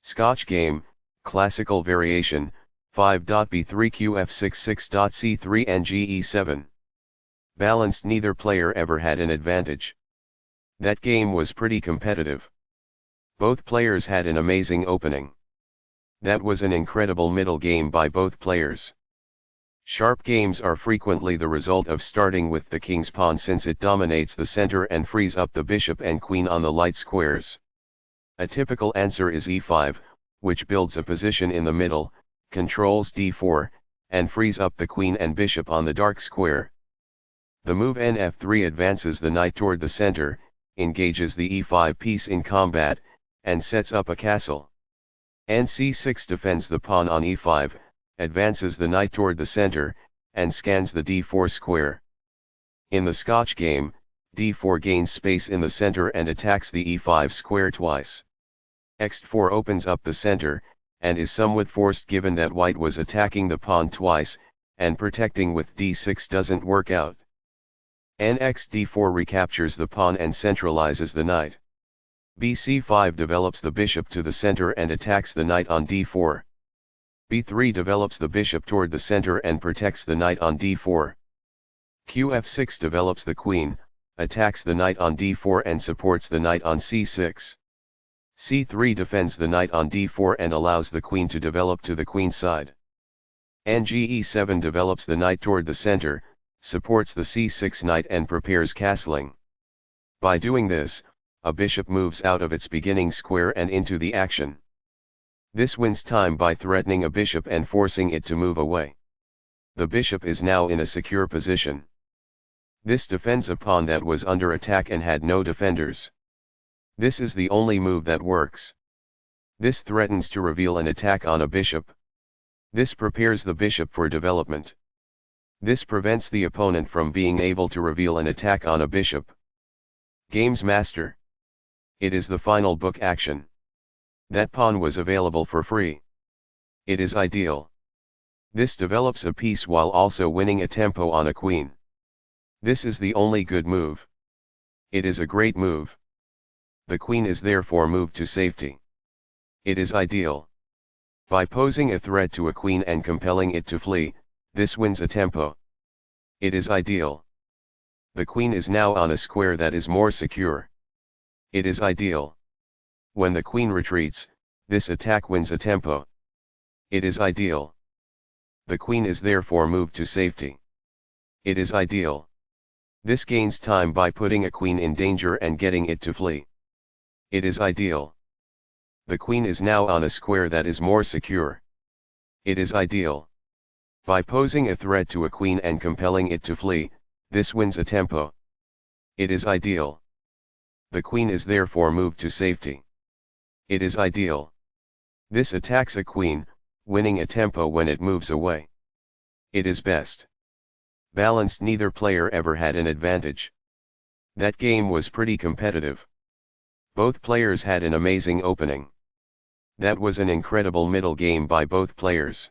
Scotch game, classical variation, 5.Be3 Qf6 6.c3 Nge7. Balanced, neither player ever had an advantage. That game was pretty competitive. Both players had an amazing opening. That was an incredible middle game by both players. Sharp games are frequently the result of starting with the king's pawn, since it dominates the center and frees up the bishop and queen on the light squares. A typical answer is e5, which builds a position in the middle, controls d4, and frees up the queen and bishop on the dark square. The move nf3 advances the knight toward the center, engages the e5 piece in combat, and sets up a castle. nc6 defends the pawn on e5, advances the knight toward the center, and scans the d4 square. In the Scotch game, d4 gains space in the center and attacks the e5 square twice. x4 opens up the center, and is somewhat forced given that white was attacking the pawn twice, and protecting with d6 doesn't work out. nx-d4 recaptures the pawn and centralizes the knight. bc5 develops the bishop to the center and attacks the knight on d4. b3 develops the bishop toward the center and protects the knight on d4. qf6 develops the queen, attacks the knight on d4 and supports the knight on c6. c3 defends the knight on d4 and allows the queen to develop to the queen side. Nge7 develops the knight toward the center, supports the c6 knight and prepares castling. By doing this, a bishop moves out of its beginning square and into the action. This wins time by threatening a bishop and forcing it to move away. The bishop is now in a secure position. This defends a pawn that was under attack and had no defenders. This is the only move that works. This threatens to reveal an attack on a bishop. This prepares the bishop for development. This prevents the opponent from being able to reveal an attack on a bishop. Games Master. It is the final book action. That pawn was available for free. It is ideal. This develops a piece while also winning a tempo on a queen. This is the only good move. It is a great move. The queen is therefore moved to safety. It is ideal. By posing a threat to a queen and compelling it to flee, this wins a tempo. It is ideal. The queen is now on a square that is more secure. It is ideal. When the queen retreats, this attack wins a tempo. It is ideal. The queen is therefore moved to safety. It is ideal. This gains time by putting a queen in danger and getting it to flee. It is ideal. The queen is now on a square that is more secure. It is ideal. By posing a threat to a queen and compelling it to flee, this wins a tempo. It is ideal. The queen is therefore moved to safety. It is ideal. This attacks a queen, winning a tempo when it moves away. It is best. Balanced, neither player ever had an advantage. That game was pretty competitive. Both players had an amazing opening. That was an incredible middle game by both players.